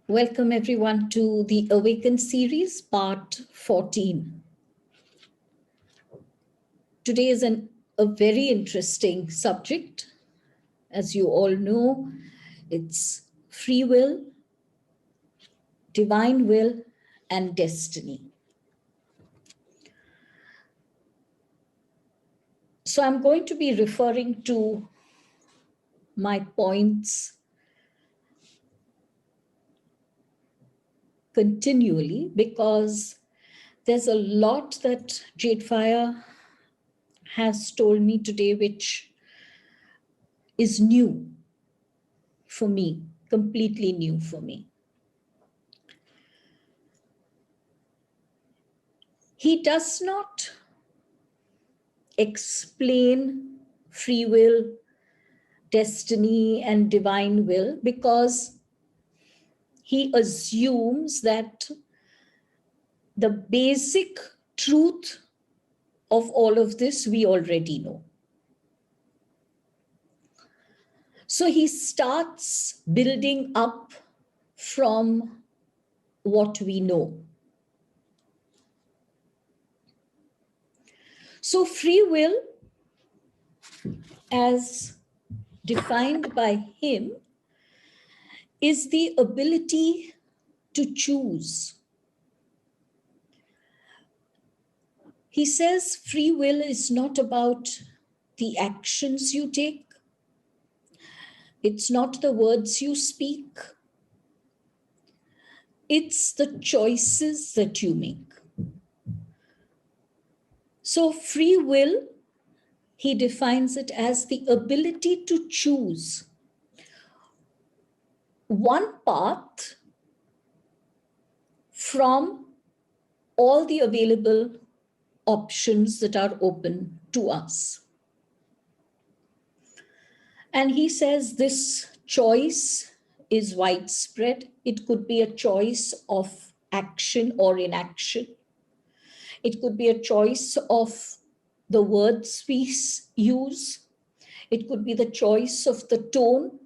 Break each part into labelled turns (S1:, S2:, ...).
S1: Welcome everyone to the Awaken series, part 14. Today is a very interesting subject. As you all know, it's free will, divine will, and destiny. So I'm going to be referring to my points continually because there's a lot that JadeFire has told me today which is new for me, completely new for me. He does not explain free will, destiny, and divine will because he assumes that the basic truth of all of this we already know. So he starts building up from what we know. So free will, as defined by him, is the ability to choose. He says free will is not about the actions you take. It's not the words you speak. It's the choices that you make. So free will, he defines it as the ability to choose one path from all the available options that are open to us. And he says this choice is widespread. It could be a choice of action or inaction. It could be a choice of the words we use. It could be the choice of the tone.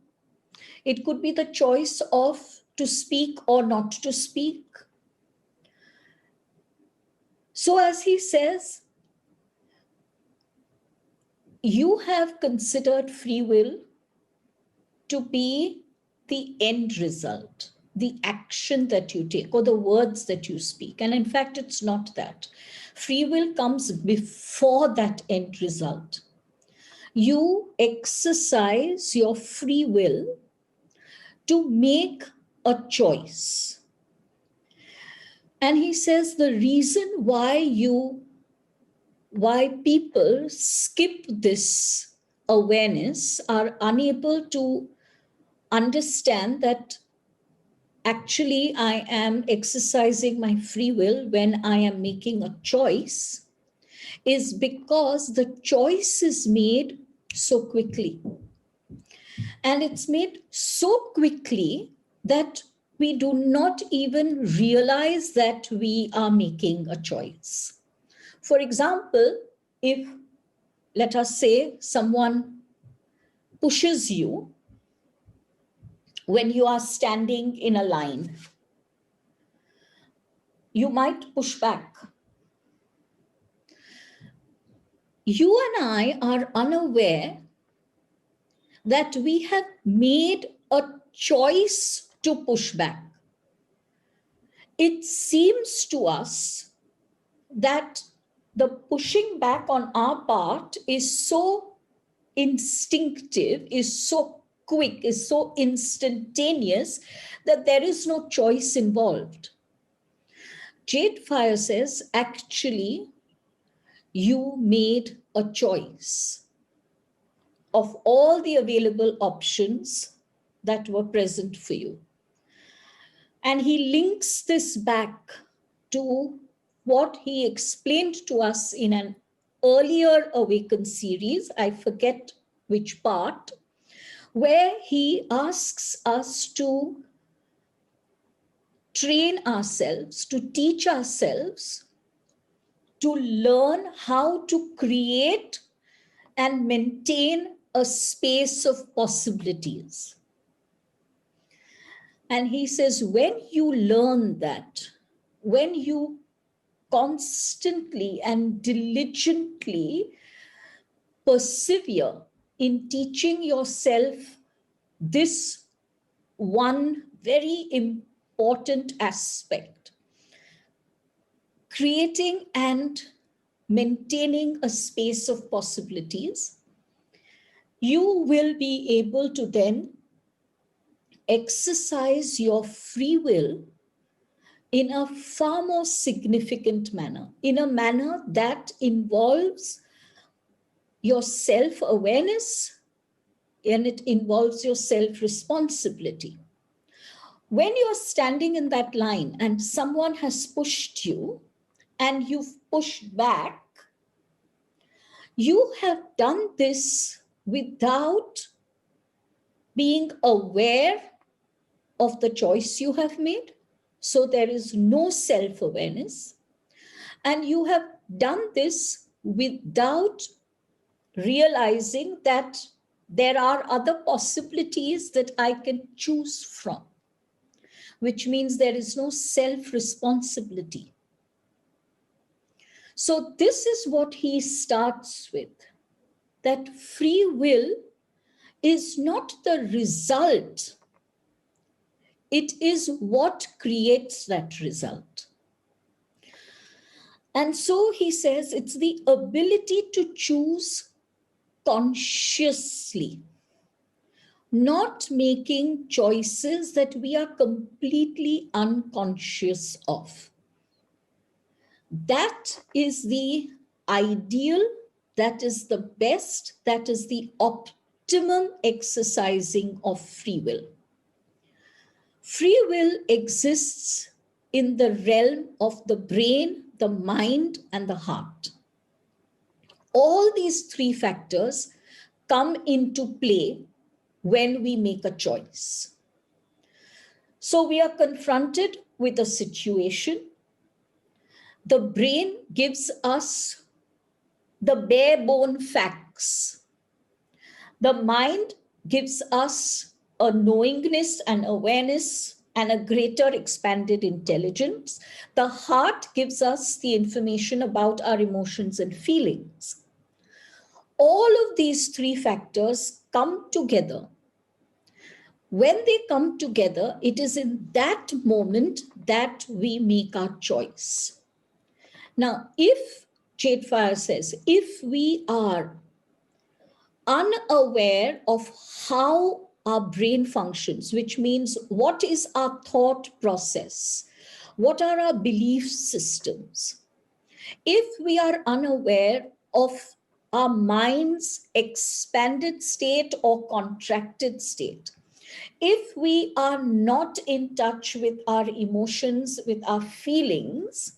S1: It could be the choice of to speak or not to speak. So as he says, you have considered free will to be the end result, the action that you take or the words that you speak. And in fact, it's not that. Free will comes before that end result. You exercise your free will to make a choice. And he says the reason why people skip this awareness, are unable to understand that actually I am exercising my free will when I am making a choice, is because the choice is made so quickly. And it's made so quickly that we do not even realize that we are making a choice. For example, if, let us say, someone pushes you when you are standing in a line, you might push back. You and I are unaware that we have made a choice to push back. It seems to us that the pushing back on our part is so instinctive, is so quick, is so instantaneous that there is no choice involved. JadeFire says, actually, you made a choice of all the available options that were present for you. And he links this back to what he explained to us in an earlier Awaken series, I forget which part, where he asks us to train ourselves, to teach ourselves, to learn how to create and maintain a space of possibilities. And he says, when you learn that, when you constantly and diligently persevere in teaching yourself this one very important aspect, creating and maintaining a space of possibilities, you will be able to then exercise your free will in a far more significant manner, in a manner that involves your self-awareness and it involves your self-responsibility. When you're standing in that line and someone has pushed you and you've pushed back, you have done this without being aware of the choice you have made. So there is no self-awareness. And you have done this without realizing that there are other possibilities that I can choose from, which means there is no self-responsibility. So this is what he starts with, that free will is not the result. It is what creates that result. And so he says it's the ability to choose consciously, not making choices that we are completely unconscious of. That is the ideal, that is the best, that is the optimum exercising of free will. Free will exists in the realm of the brain, the mind, and the heart. All these three factors come into play when we make a choice. So we are confronted with a situation. The brain gives us the bare bone facts. The mind gives us a knowingness and awareness and a greater expanded intelligence. The heart gives us the information about our emotions and feelings. All of these three factors come together. When they come together, it is in that moment that we make our choice. Now, if JadeFire says, if we are unaware of how our brain functions, which means what is our thought process, what are our belief systems, if we are unaware of our mind's expanded state or contracted state, if we are not in touch with our emotions, with our feelings,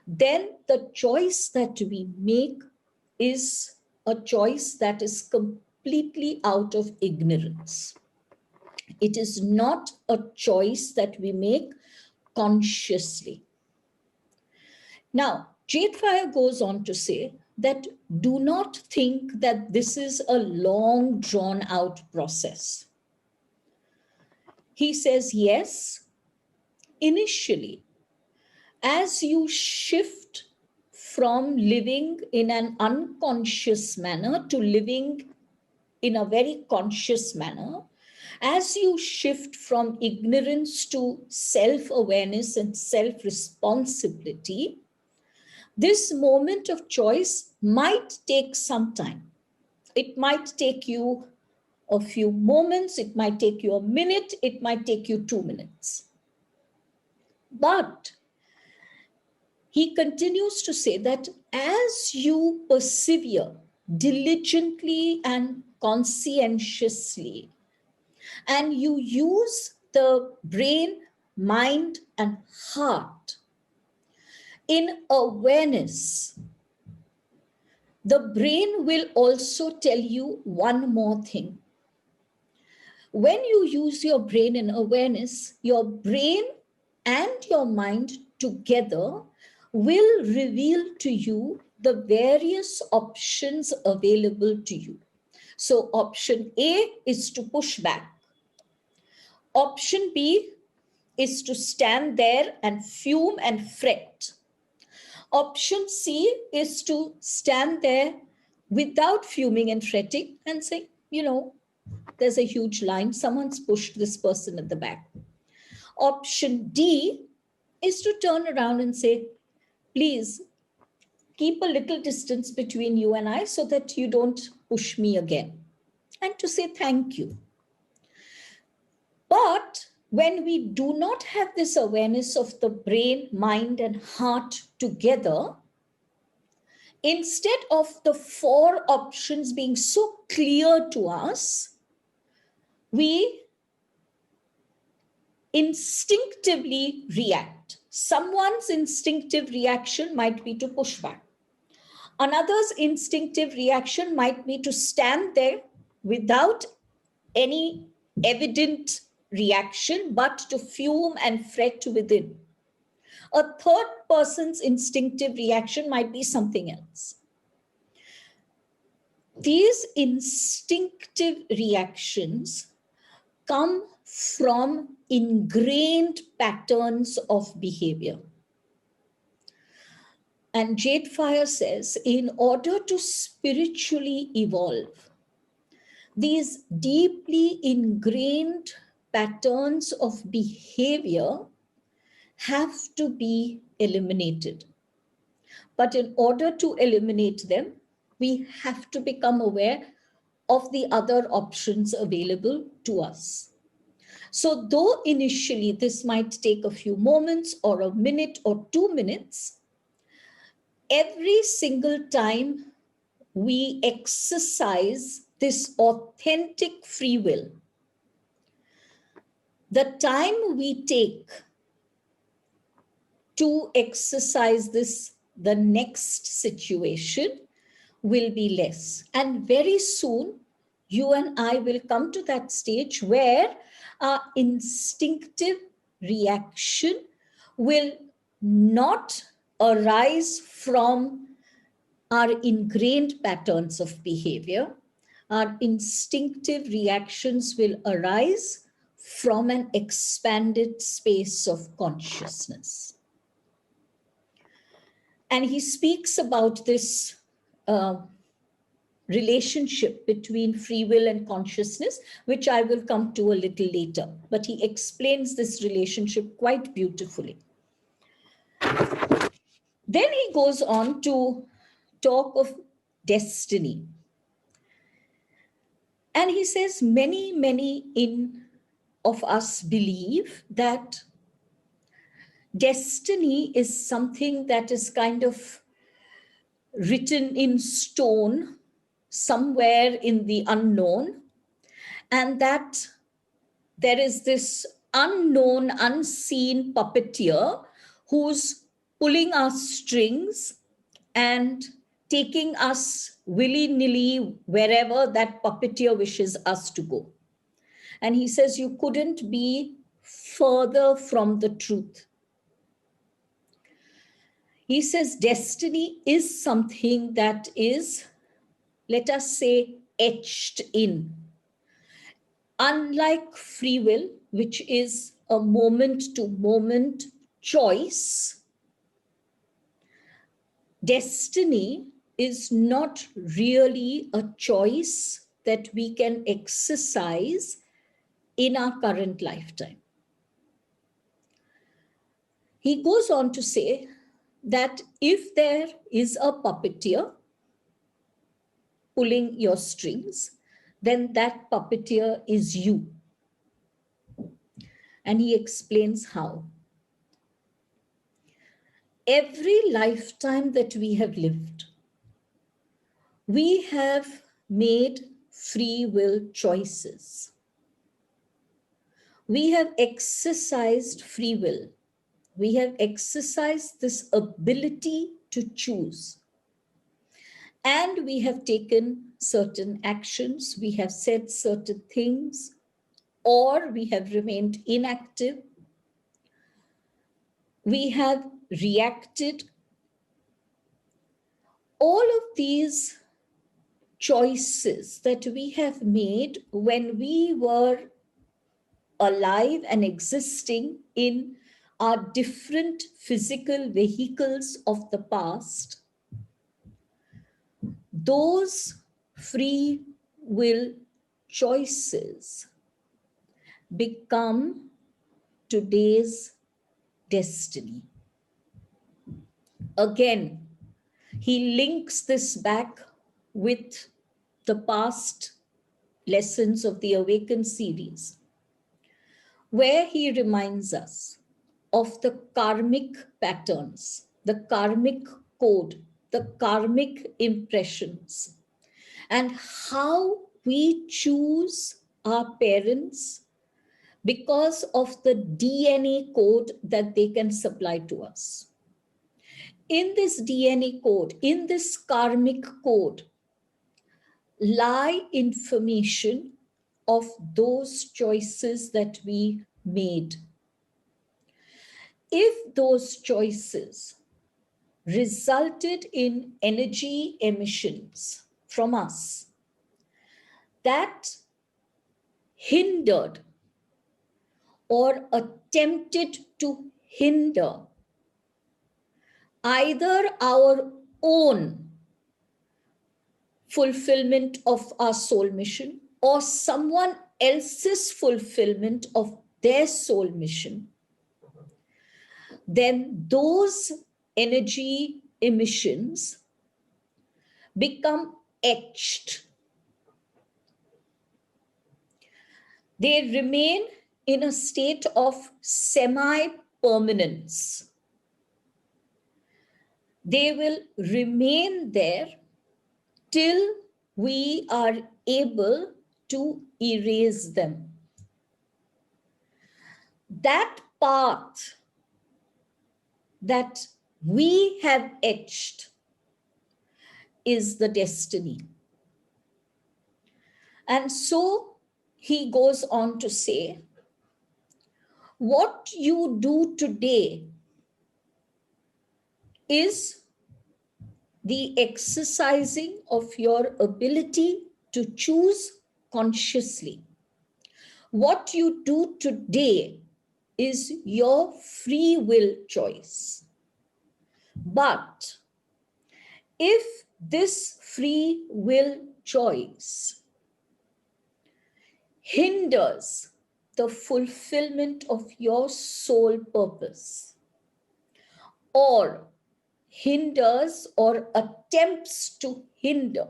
S1: then the choice that we make is a choice that is completely out of ignorance. It is not a choice that we make consciously. Now, JadeFire goes on to say that do not think that this is a long drawn out process. He says, yes, initially, as you shift from living in an unconscious manner to living in a very conscious manner, as you shift from ignorance to self-awareness and self-responsibility, this moment of choice might take some time. It might take you a few moments, it might take you a minute, it might take you 2 minutes. But he continues to say that as you persevere diligently and conscientiously, and you use the brain, mind, and heart in awareness, the brain will also tell you one more thing. When you use your brain in awareness, your brain and your mind together will reveal to you the various options available to you. So option A is to push back. Option B is to stand there and fume and fret. Option C is to stand there without fuming and fretting and say, there's a huge line. Someone's pushed this person at the back. Option D is to turn around and say, please keep a little distance between you and I so that you don't push me again. And to say thank you. But when we do not have this awareness of the brain, mind, and heart together, instead of the 4 options being so clear to us, we instinctively react. Someone's instinctive reaction might be to push back. Another's instinctive reaction might be to stand there without any evident reaction, but to fume and fret within. A third person's instinctive reaction might be something else. These instinctive reactions come from ingrained patterns of behavior. And JadeFire says, in order to spiritually evolve, these deeply ingrained patterns of behavior have to be eliminated. But in order to eliminate them, we have to become aware of the other options available to us. So though initially this might take a few moments or a minute or 2 minutes, every single time we exercise this authentic free will, the time we take to exercise this, the next situation, will be less. And very soon, you and I will come to that stage where our instinctive reaction will not arise from our ingrained patterns of behavior. Our instinctive reactions will arise from an expanded space of consciousness. And he speaks about this relationship between free will and consciousness, which I will come to a little later. But he explains this relationship quite beautifully. Then he goes on to talk of destiny. And he says many of us believe that destiny is something that is kind of written in stone somewhere in the unknown, and that there is this unknown, unseen puppeteer who's pulling our strings and taking us willy-nilly wherever that puppeteer wishes us to go. And he says you couldn't be further from the truth. He says destiny is something that is, let us say, etched in. Unlike free will, which is a moment-to-moment choice, destiny is not really a choice that we can exercise in our current lifetime. He goes on to say that if there is a puppeteer pulling your strings, then that puppeteer is you. And he explains how. Every lifetime that we have lived, we have made free will choices. We have exercised free will. We have exercised this ability to choose. And we have taken certain actions, we have said certain things, or we have remained inactive. We have reacted. All of these choices that we have made when we were alive and existing in our different physical vehicles of the past, those free will choices become today's destiny. Again, he links this back with the past lessons of the Awaken series, where he reminds us of the karmic patterns, the karmic code, the karmic impressions, and how we choose our parents because of the DNA code that they can supply to us. In this DNA code, in this karmic code, lie information of those choices that we made. If those choices resulted in energy emissions from us that hindered or attempted to hinder either our own fulfillment of our soul mission or someone else's fulfillment of their soul mission, then those energy emissions become etched. They remain in a state of semi-permanence. They will remain there till we are able to erase them. That path that we have etched is the destiny. And so he goes on to say, what you do today is the exercising of your ability to choose consciously. What you do today is your free will choice. But if this free will choice hinders the fulfillment of your soul purpose, or hinders or attempts to hinder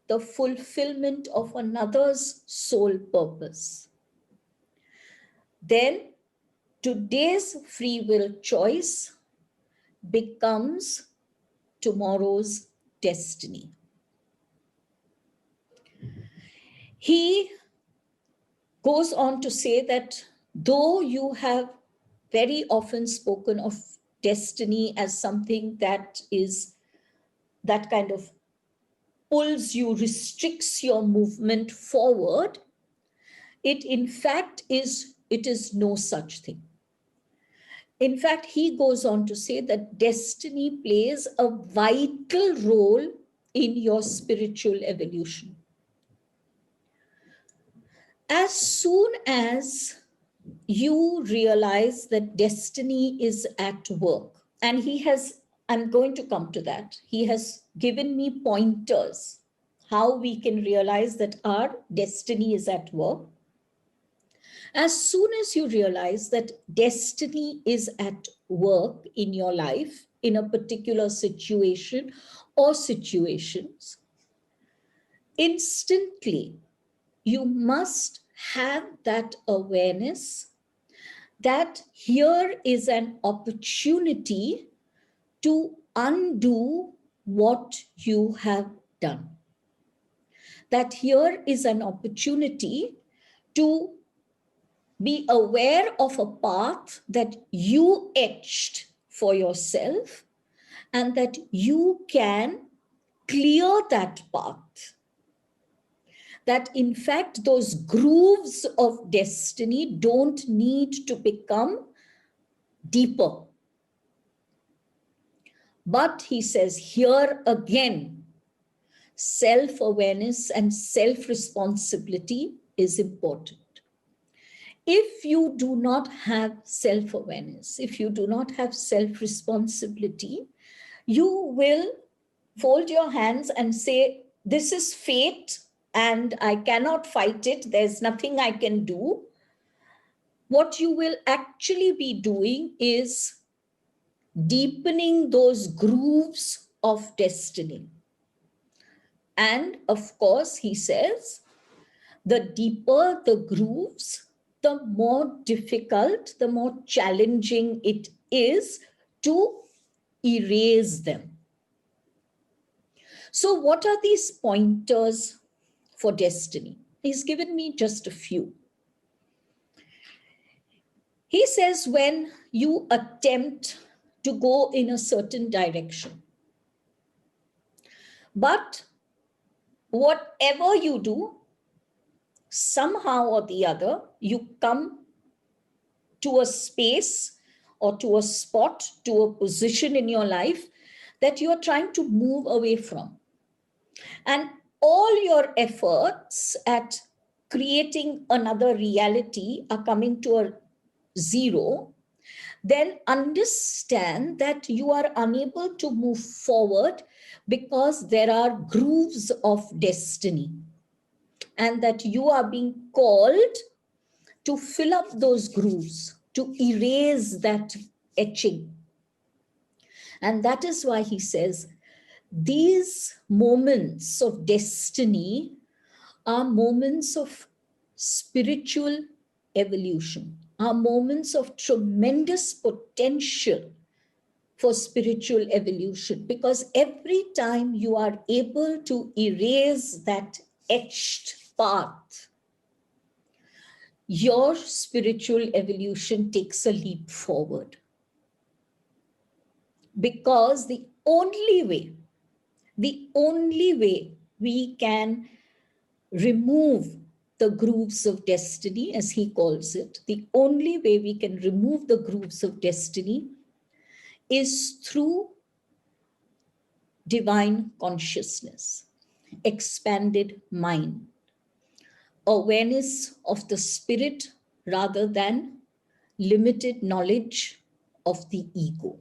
S1: the fulfillment of another's soul purpose, then today's free will choice becomes tomorrow's destiny. He goes on to say that though you have very often spoken of destiny as something that is that kind of pulls you, restricts your movement forward, it is no such thing. In fact, he goes on to say that destiny plays a vital role in your spiritual evolution. As soon as you realize that destiny is at work, and I'm going to come to that, he has given me pointers how we can realize that our destiny is at work. As soon as you realize that destiny is at work in your life, in a particular situation or situations, instantly you must have that awareness that here is an opportunity to undo what you have done. That here is an opportunity to be aware of a path that you etched for yourself and that you can clear that path. That in fact, those grooves of destiny don't need to become deeper. But he says here again, self-awareness and self-responsibility is important. if you do not have self-awareness, if you do not have self-responsibility, you will fold your hands and say, this is fate and I cannot fight it. There's nothing I can do. What you will actually be doing is deepening those grooves of destiny. And of course, he says, the deeper the grooves, the more difficult, the more challenging it is to erase them. So what are these pointers for destiny? He's given me just a few. He says when you attempt to go in a certain direction, but whatever you do, somehow or the other, you come to a space or to a spot, to a position in your life that you are trying to move away from. And all your efforts at creating another reality are coming to a zero, then understand that you are unable to move forward because there are grooves of destiny, and that you are being called to fill up those grooves, to erase that etching. And that is why he says, these moments of destiny are moments of spiritual evolution, are moments of tremendous potential for spiritual evolution, because every time you are able to erase that etched path, your spiritual evolution takes a leap forward. Because the only way we can remove the grooves of destiny, as he calls it, the only way we can remove the grooves of destiny is through divine consciousness, expanded mind, awareness of the spirit rather than limited knowledge of the ego.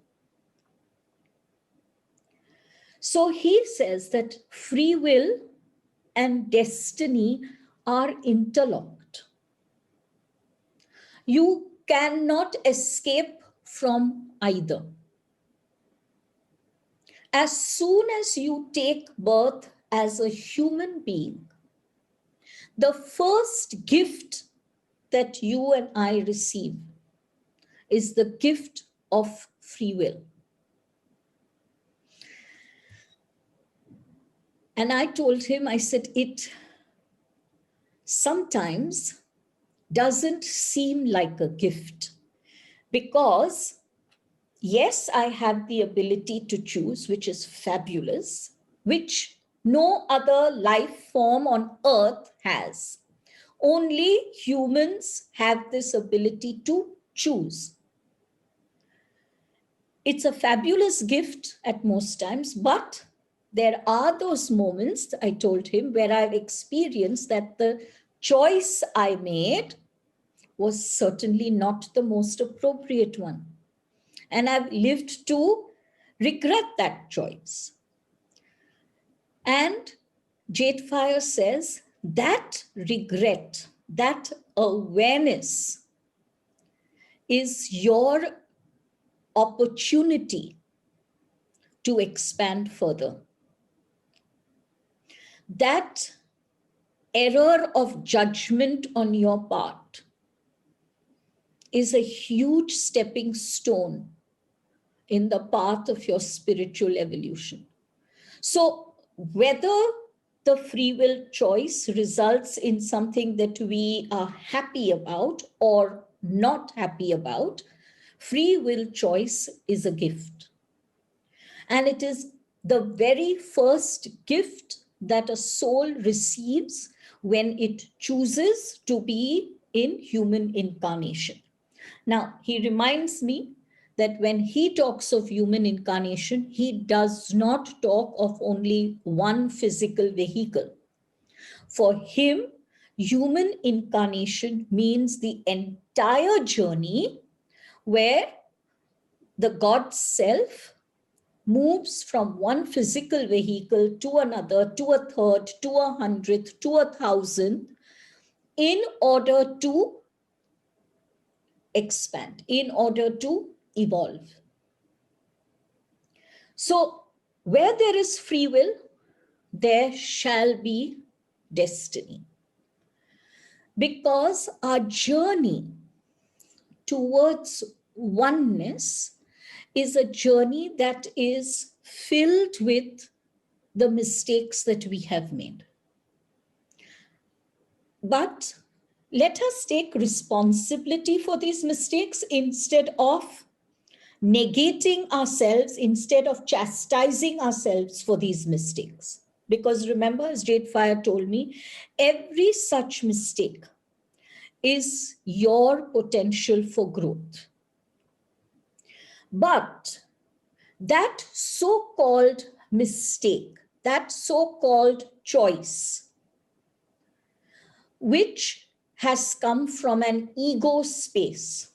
S1: So he says that free will and destiny are interlocked. You cannot escape from either. As soon as you take birth as a human being, the first gift that you and I receive is the gift of free will. And I told him, I said, it sometimes doesn't seem like a gift because, yes, I have the ability to choose, which is fabulous, which no other life form on earth has. Only humans have this ability to choose. It's a fabulous gift at most times, but there are those moments, I told him, where I've experienced that the choice I made was certainly not the most appropriate one. And I've lived to regret that choice. And JadeFire says that regret, that awareness is your opportunity to expand further. That error of judgment on your part is a huge stepping stone in the path of your spiritual evolution. So whether the free will choice results in something that we are happy about or not happy about, free will choice is a gift. And it is the very first gift that a soul receives when it chooses to be in human incarnation. Now, he reminds me that when he talks of human incarnation, he does not talk of only one physical vehicle. For him, human incarnation means the entire journey where the God self moves from one physical vehicle to another, to a third, to 100th, to 1,000, in order to expand, in order to evolve. So where there is free will, there shall be destiny. Because our journey towards oneness is a journey that is filled with the mistakes that we have made. But let us take responsibility for these mistakes instead of negating ourselves, instead of chastising ourselves for these mistakes. Because remember, as JadeFire told me, every such mistake is your potential for growth. But that so-called mistake, that so-called choice, which has come from an ego space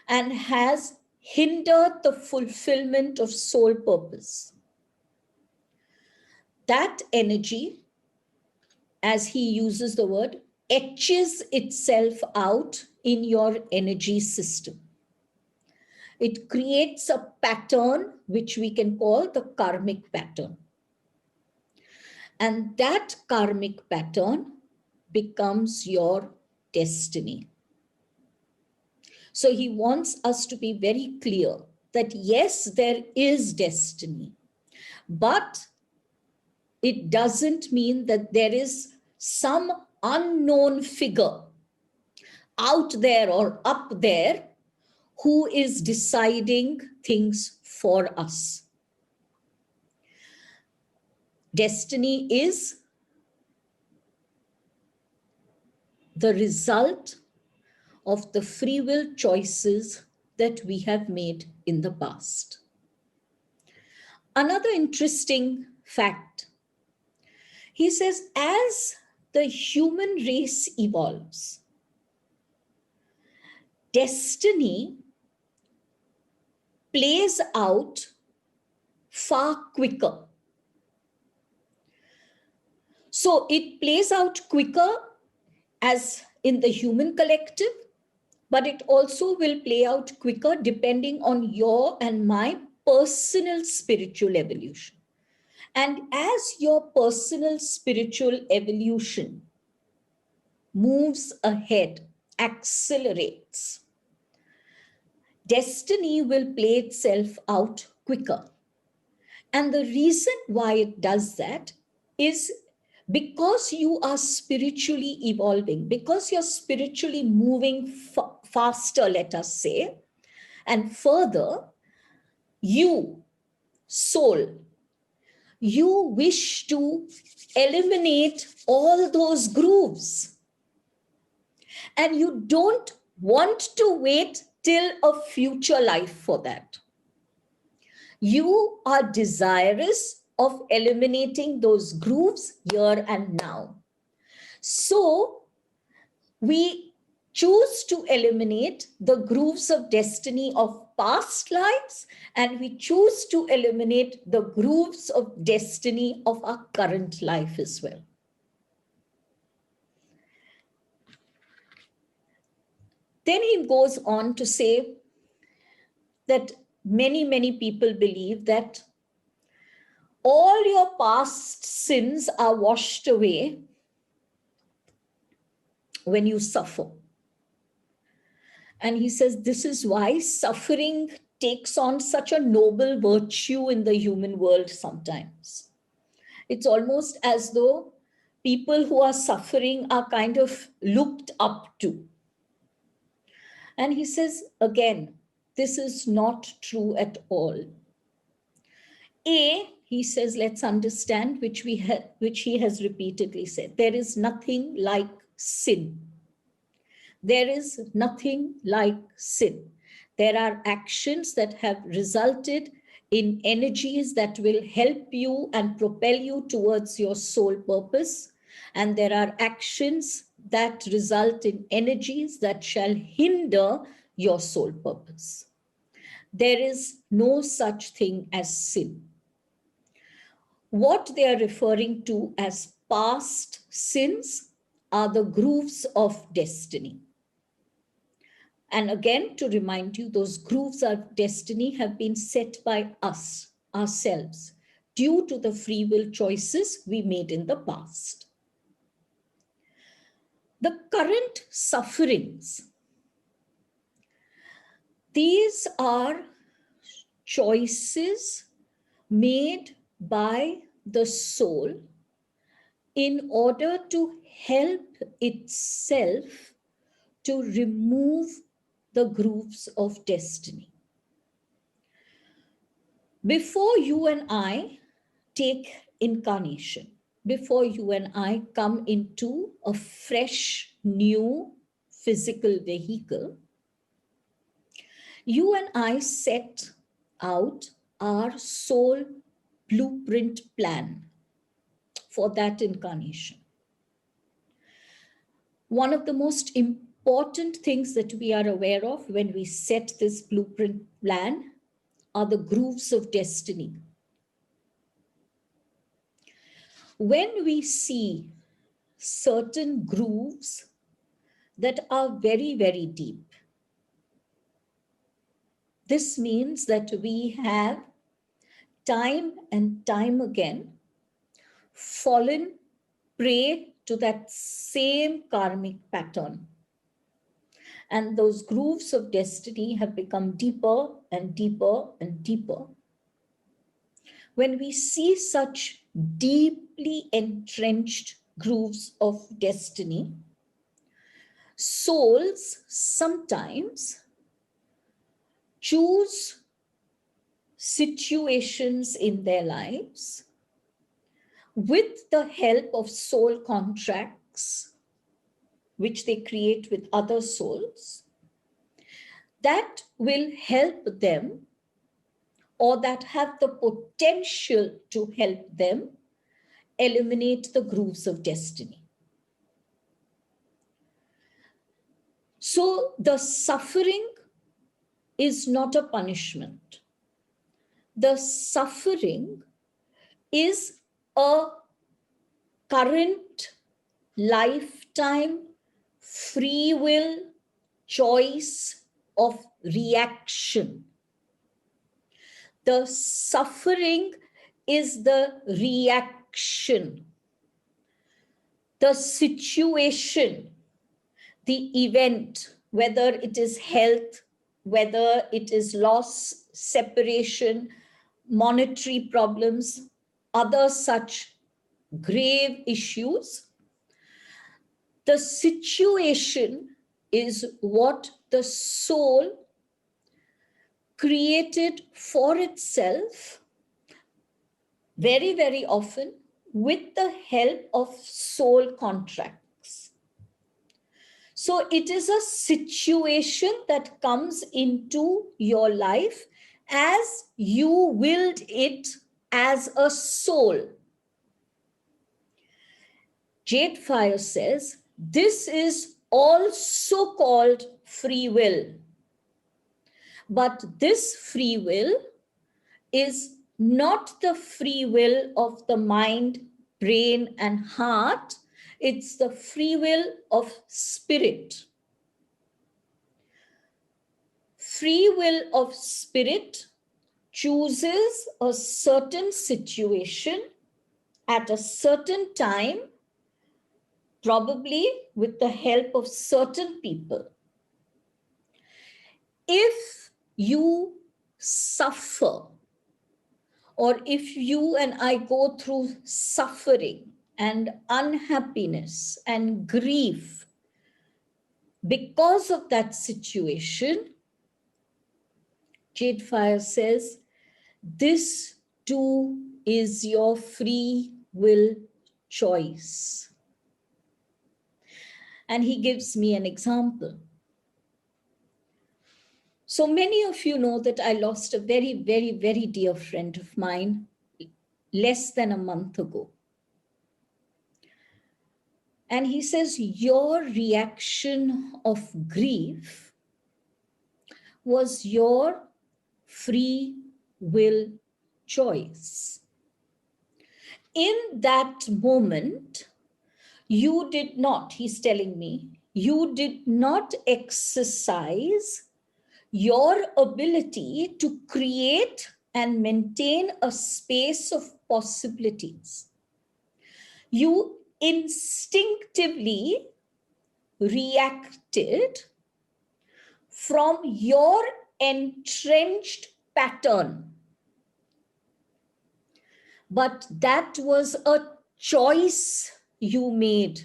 S1: and has hindered the fulfillment of soul purpose, that energy, as he uses the word, etches itself out in your energy system. It creates a pattern which we can call the karmic pattern. And that karmic pattern becomes your destiny. So he wants us to be very clear that yes, there is destiny, but it doesn't mean that there is some unknown figure out there or up there who is deciding things for us. Destiny is the result of the free will choices that we have made in the past. Another interesting fact, he says, as the human race evolves, destiny plays out far quicker. So it plays out quicker as in the human collective, but it also will play out quicker depending on your and my personal spiritual evolution. And as your personal spiritual evolution moves ahead, accelerates, destiny will play itself out quicker. And the reason why it does that is because you are spiritually evolving, because you're spiritually moving faster, let us say, and further, you, soul, you wish to eliminate all those grooves. And you don't want to wait till a future life for that. You are desirous of eliminating those grooves here and now. So we choose to eliminate the grooves of destiny of past lives, and we choose to eliminate the grooves of destiny of our current life as well. Then he goes on to say that many people believe that all your past sins are washed away when you suffer. And he says this is why suffering takes on such a noble virtue in the human world sometimes. It's almost as though people who are suffering are kind of looked up to. And he says, again, this is not true at all. He says, let's understand, which he has repeatedly said, there is nothing like sin. There is nothing like sin. There are actions that have resulted in energies that will help you and propel you towards your soul purpose. And there are actions that result in energies that shall hinder your soul purpose. There is no such thing as sin. What they are referring to as past sins are the grooves of destiny. And again, to remind you, those grooves of destiny have been set by us, ourselves, due to the free will choices we made in the past. The current sufferings, these are choices made by the soul in order to help itself to remove the grooves of destiny. Before you and I take incarnation, before you and I come into a fresh, new physical vehicle, you and I set out our soul blueprint plan for that incarnation. One of the most important things that we are aware of when we set this blueprint plan are the grooves of destiny. When we see certain grooves that are very, very deep, this means that we have time and time again fallen prey to that same karmic pattern. And those grooves of destiny have become deeper and deeper and deeper. When we see such deeply entrenched grooves of destiny, souls sometimes choose situations in their lives with the help of soul contracts, which they create with other souls, that will help them, or that have the potential to help them eliminate the grooves of destiny. So the suffering is not a punishment. The suffering is a current lifetime free will choice of reaction. The suffering is the reaction, the situation, the event, whether it is health, whether it is loss, separation, monetary problems, other such grave issues. The situation is what the soul created for itself, very, very often with the help of soul contracts. So it is a situation that comes into your life as you willed it as a soul. JadeFire says, this is also called free will. But this free will is not the free will of the mind, brain, and heart. It's the free will of spirit. Free will of spirit chooses a certain situation at a certain time, probably with the help of certain people. If you suffer, or if you and I go through suffering and unhappiness and grief because of that situation, JadeFire says, this too is your free will choice. And he gives me an example. So many of you know that I lost a very, very, very dear friend of mine less than a month ago. And he says, your reaction of grief was your free will choice. In that moment, you did not, he's telling me, you did not exercise your ability to create and maintain a space of possibilities. You instinctively reacted from your entrenched pattern. But that was a choice you made,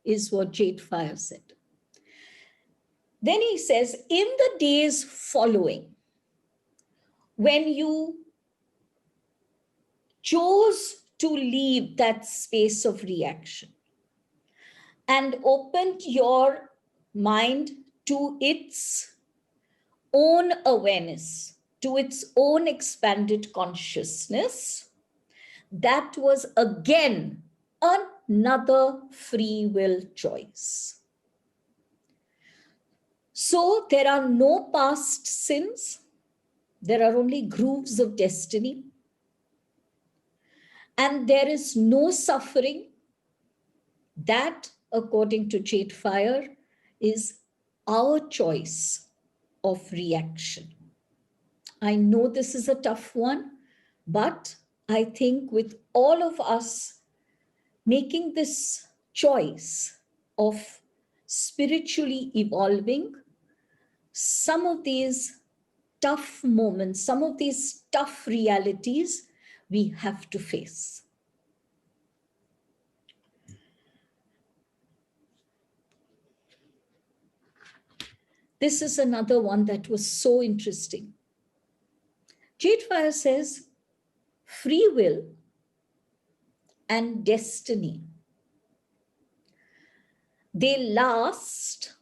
S1: is what JadeFire said. Then he says, in the days following, when you chose to leave that space of reaction and opened your mind to its own awareness, to its own expanded consciousness, that was again another free will choice. So there are no past sins. There are only grooves of destiny. And there is no suffering. That, according to JadeFire, is our choice of reaction. I know this is a tough one, but I think with all of us making this choice of spiritually evolving, some of these tough moments, some of these tough realities we have to face. This is another one that was so interesting. JadeFire says, free will and destiny, they last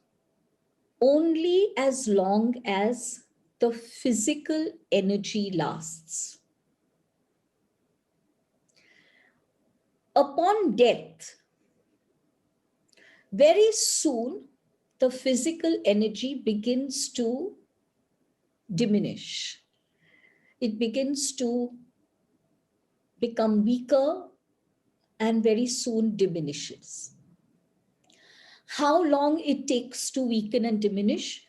S1: only as long as the physical energy lasts. Upon death, very soon, the physical energy begins to diminish. It begins to become weaker and very soon diminishes. How long it takes to weaken and diminish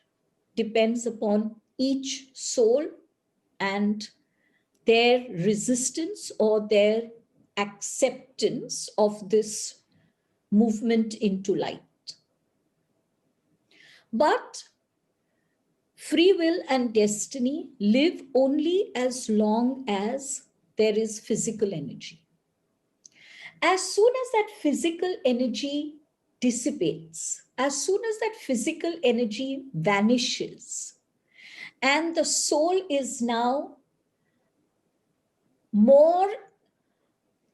S1: depends upon each soul and their resistance or their acceptance of this movement into light. But free will and destiny live only as long as there is physical energy. As soon as that physical energy dissipates, as soon as that physical energy vanishes, and the soul is now more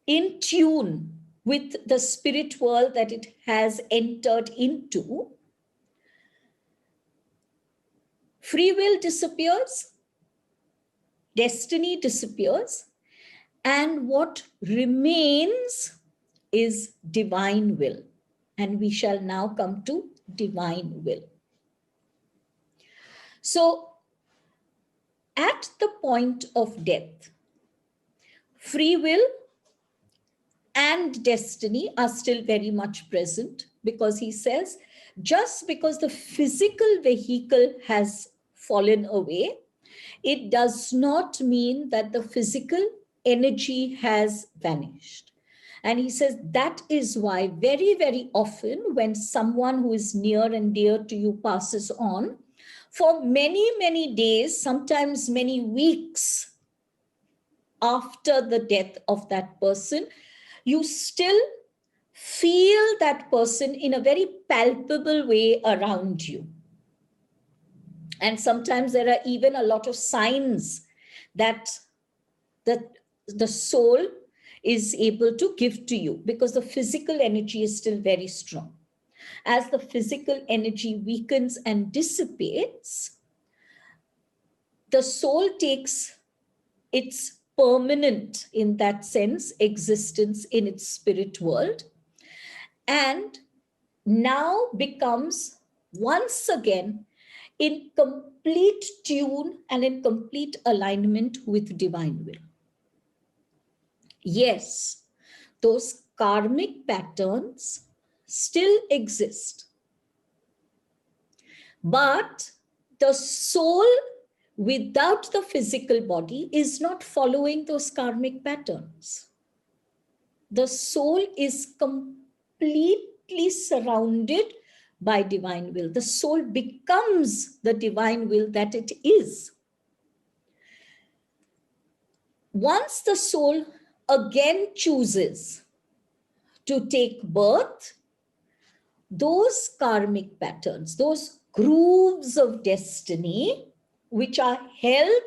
S1: in tune with the spirit world that it has entered into, free will disappears, destiny disappears, and what remains is divine will. And we shall now come to divine will. So, at the point of death, free will and destiny are still very much present, because he says, just because the physical vehicle has fallen away, it does not mean that the physical energy has vanished. And he says that is why very, very often when someone who is near and dear to you passes on, for many, many days, sometimes many weeks after the death of that person, you still feel that person in a very palpable way around you. And sometimes there are even a lot of signs that the soul is able to give to you, because the physical energy is still very strong. As the physical energy weakens and dissipates, the soul takes its permanent, in that sense, existence in its spirit world. and now becomes once again in complete tune and in complete alignment with divine will. Yes, those karmic patterns still exist, but the soul without the physical body is not following those karmic patterns. The soul is completely surrounded by divine will. The soul becomes the divine will that it is. Once the soul again chooses to take birth, those karmic patterns, those grooves of destiny, which are held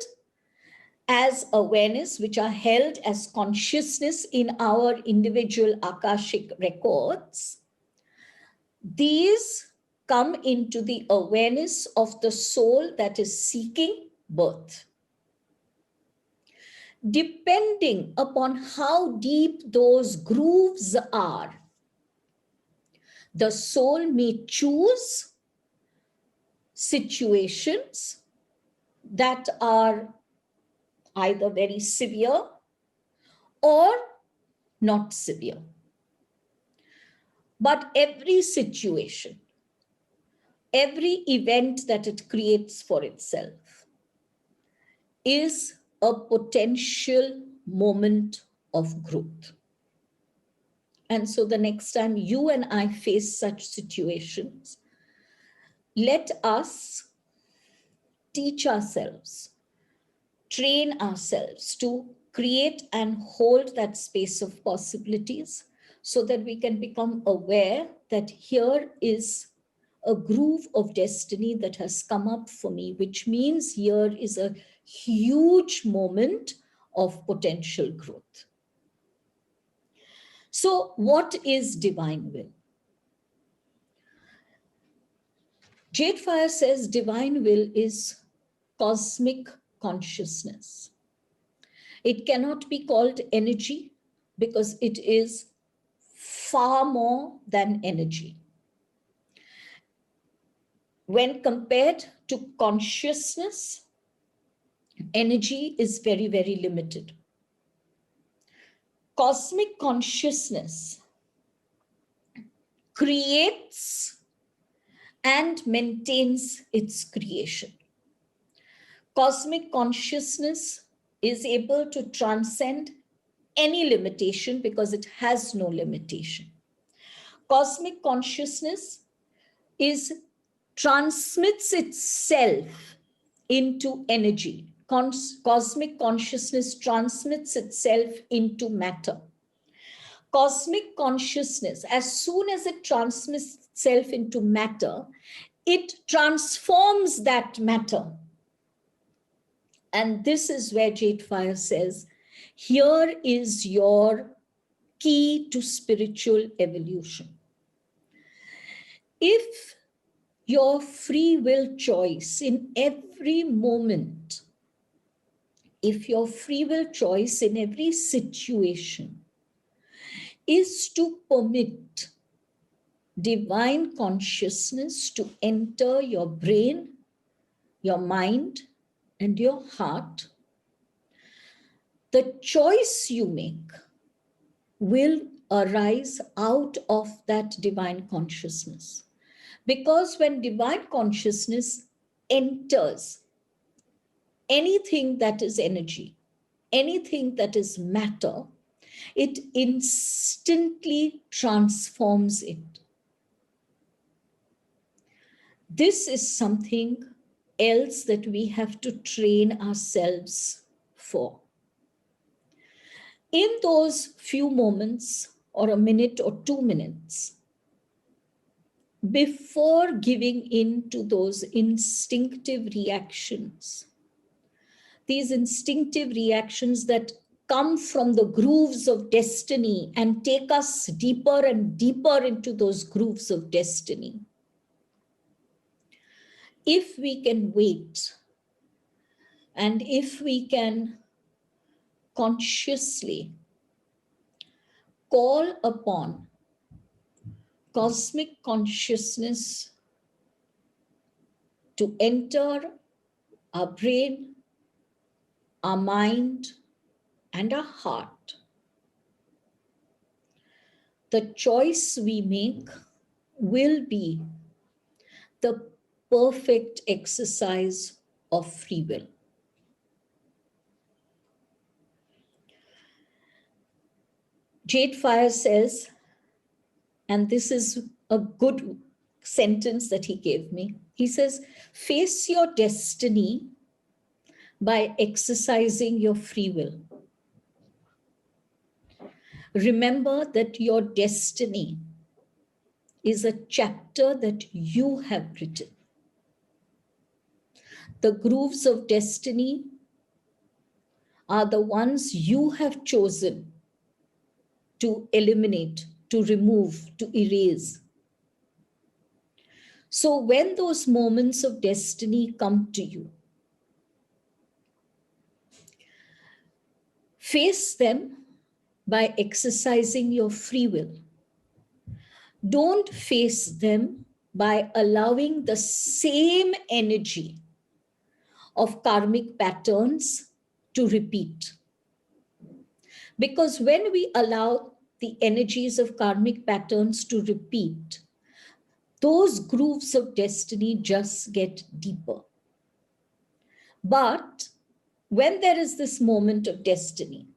S1: as awareness, which are held as consciousness in our individual Akashic records, these come into the awareness of the soul that is seeking birth. Depending upon how deep those grooves are, the soul may choose situations that are either very severe or not severe. But every situation, every event that it creates for itself is a potential moment of growth. And so the next time you and I face such situations, let us teach ourselves, train ourselves to create and hold that space of possibilities so that we can become aware that here is a groove of destiny that has come up for me, which means here is a huge moment of potential growth. So what is divine will? JadeFire says divine will is cosmic consciousness. It cannot be called energy because it is far more than energy. When compared to consciousness, energy is very, very limited. Cosmic consciousness creates and maintains its creation. Cosmic consciousness is able to transcend any limitation because it has no limitation. Cosmic consciousness transmits itself into energy. Cosmic consciousness transmits itself into matter. Cosmic consciousness, as soon as it transmits itself into matter, it transforms that matter. And this is where JadeFire says, here is your key to spiritual evolution. If your free will choice in every moment, if your free will choice in every situation is to permit divine consciousness to enter your brain, your mind, and your heart, the choice you make will arise out of that divine consciousness. Because when divine consciousness enters anything that is energy, anything that is matter, it instantly transforms it. This is something else that we have to train ourselves for. In those few moments, or a minute or 2 minutes, before giving in to those instinctive reactions, these instinctive reactions that come from the grooves of destiny and take us deeper and deeper into those grooves of destiny, if we can wait and if we can consciously call upon cosmic consciousness to enter our brain, our mind, and our heart, the choice we make will be the perfect exercise of free will. JadeFire says, and this is a good sentence that he gave me. He says, face your destiny by exercising your free will. Remember that your destiny is a chapter that you have written. The grooves of destiny are the ones you have chosen to eliminate, to remove, to erase. So when those moments of destiny come to you, face them by exercising your free will. Don't face them by allowing the same energy of karmic patterns to repeat. Because when we allow the energies of karmic patterns to repeat, those grooves of destiny just get deeper. But when there is this moment of destiny,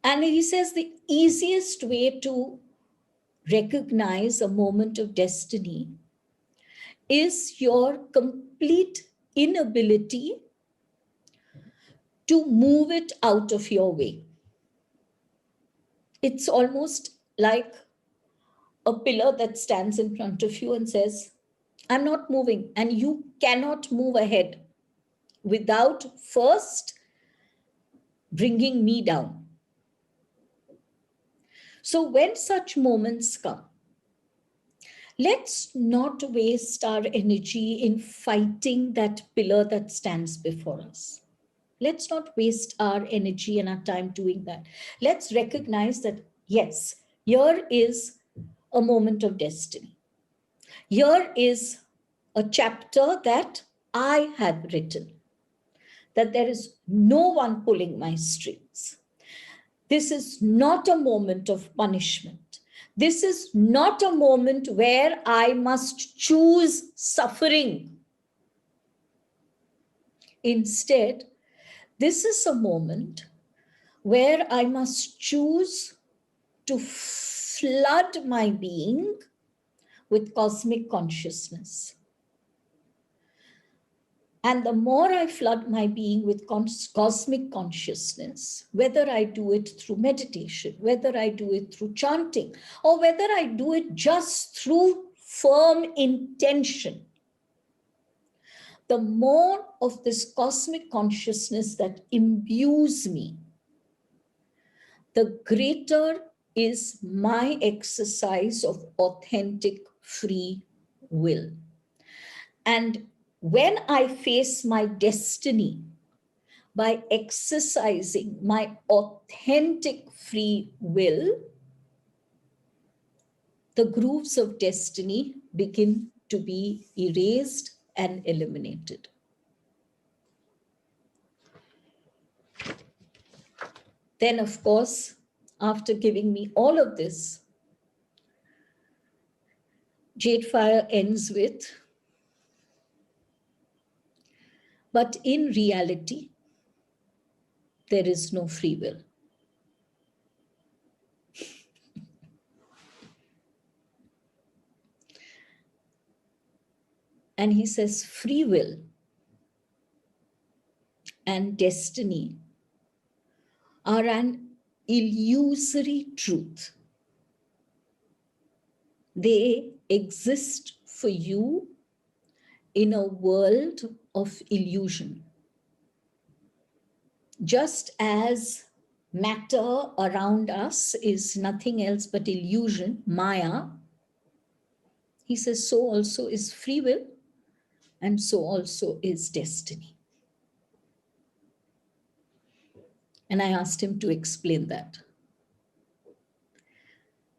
S1: and he says the easiest way to recognize a moment of destiny is your complete inability to move it out of your way. It's almost like a pillar that stands in front of you and says, I'm not moving, and you cannot move ahead without first bringing me down. So when such moments come, let's not waste our energy in fighting that pillar that stands before us. Let's not waste our energy and our time doing that. Let's recognize that, yes, here is a moment of destiny. Here is a chapter that I have written, that there is no one pulling my strings. This is not a moment of punishment. This is not a moment where I must choose suffering. Instead, this is a moment where I must choose to flood my being with cosmic consciousness. And the more I flood my being with cosmic consciousness, whether I do it through meditation, whether I do it through chanting, or whether I do it just through firm intention, the more of this cosmic consciousness that imbues me, the greater is my exercise of authentic free will. And when I face my destiny by exercising my authentic free will, the grooves of destiny begin to be erased and eliminated. Then, of course, after giving me all of this, JadeFire ends with, but in reality, there is no free will. And he says, free will and destiny are an illusory truth. They exist for you in a world of illusion. Just as matter around us is nothing else but illusion, Maya, he says, so also is free will, and so also is destiny. And I asked him to explain that.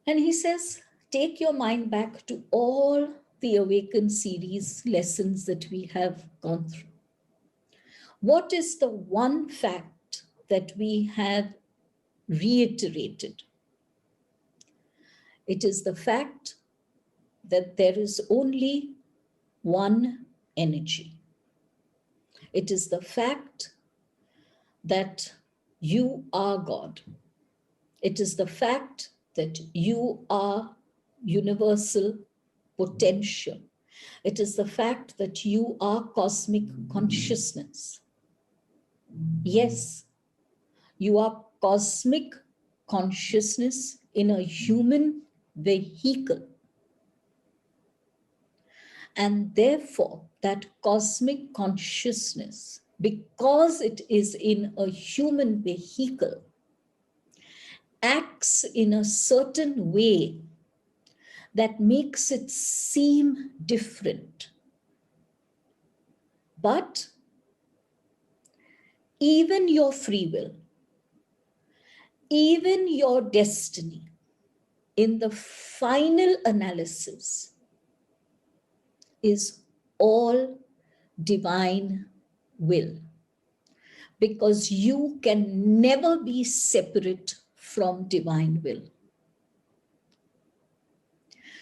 S1: And he says, take your mind back to all the Awaken series lessons that we have gone through. What is the one fact that we have reiterated? It is the fact that there is only one energy. It is the fact that you are God. It is the fact that you are universal potential. It is the fact that you are cosmic consciousness. Yes, you are cosmic consciousness in a human vehicle. And therefore, that cosmic consciousness, because it is in a human vehicle, acts in a certain way that makes it seem different. But even your free will, even your destiny, in the final analysis, is all divine will. Because you can never be separate from divine will.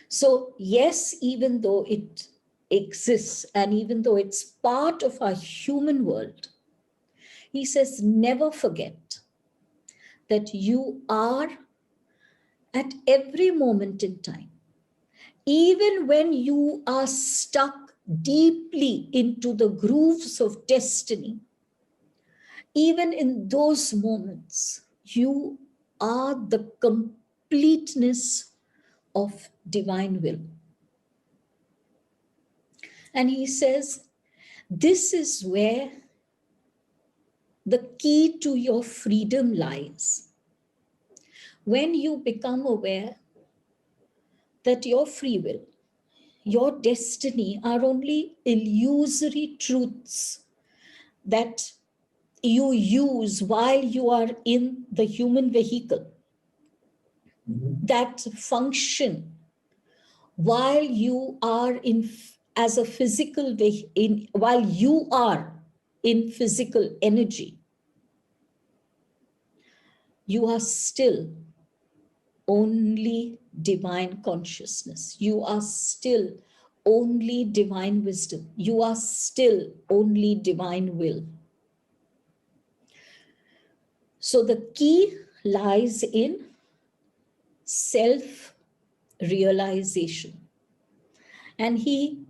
S1: So yes, even though it exists and even though it's part of our human world, he says, never forget that you are at every moment in time, even when you are stuck deeply into the grooves of destiny, even in those moments, you are the completeness of divine will. And he says, this is where the key to your freedom lies. When you become aware that your free will, your destiny are only illusory truths that you use while you are in the human vehicle, that function while you are in as a physical while you are in physical energy, you are still only divine consciousness. You are still only divine wisdom. You are still only divine will. So the key lies in self-realization. And he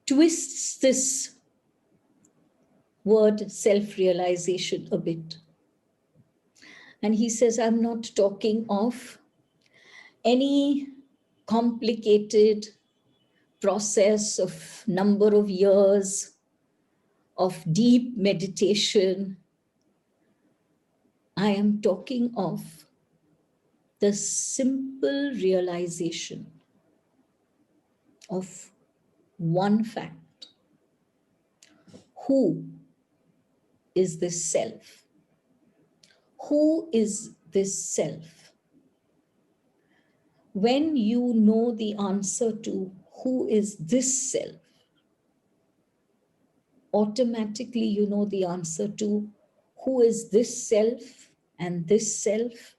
S1: twists this word self-realization a bit. And he says, I'm not talking of any complicated process of number of years of deep meditation. I am talking of the simple realization of one fact. Who is this self? Who is this self? When you know the answer to who is this self, automatically you know the answer to who is this self and this self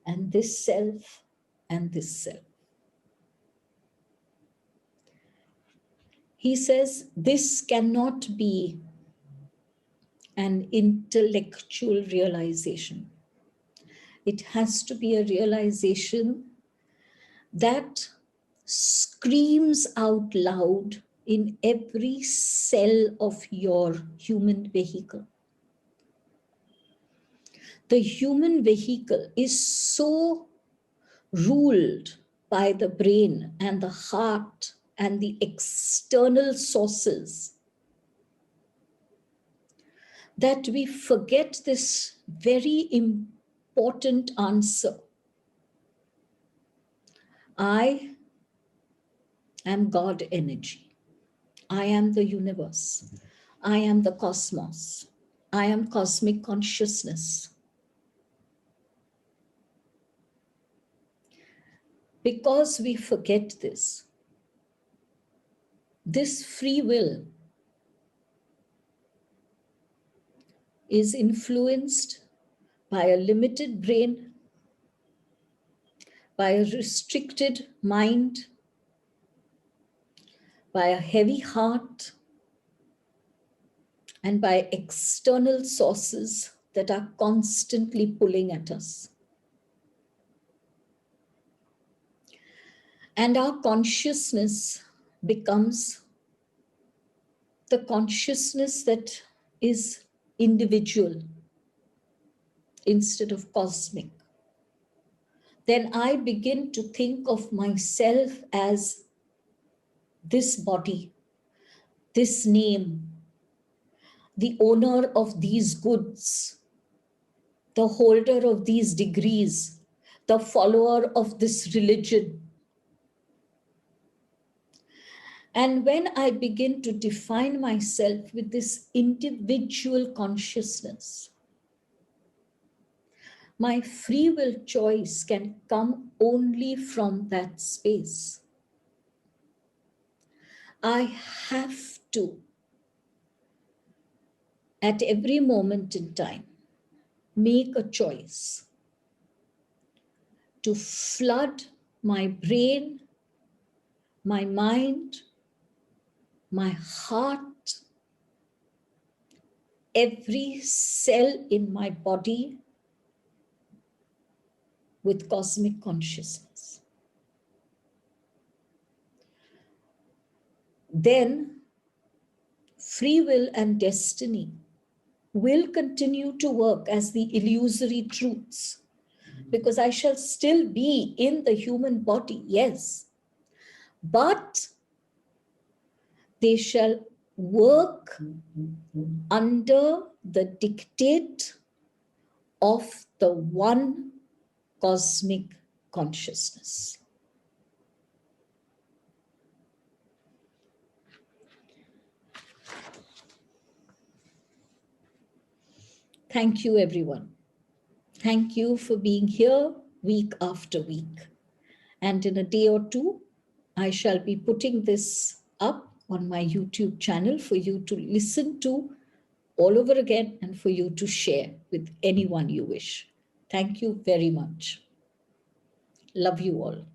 S1: and this self and this self. He says this cannot be an intellectual realization. It has to be a realization that screams out loud in every cell of your human vehicle. The human vehicle is so ruled by the brain and the heart and the external sources that we forget this very important answer. I am God energy. I am the universe. I am the cosmos. I am cosmic consciousness. because we forget this. This free will is influenced by a limited brain, by a restricted mind, by a heavy heart, and by external sources that are constantly pulling at us. And our consciousness becomes the consciousness that is individual instead of cosmic. Then I begin to think of myself as this body, this name, the owner of these goods, the holder of these degrees, the follower of this religion. And when I begin to define myself with this individual consciousness, my free will choice can come only from that space. I have to, at every moment in time, make a choice to flood my brain, my mind, my heart, every cell in my body with cosmic consciousness. Then free will and destiny will continue to work as the illusory truths, because I shall still be in the human body, yes, but they shall work under the dictate of the one cosmic consciousness. Thank you, everyone. Thank you for being here week after week. And in a day or two, I shall be putting this up on my YouTube channel for you to listen to all over again and for you to share with anyone you wish. Thank you very much. Love you all.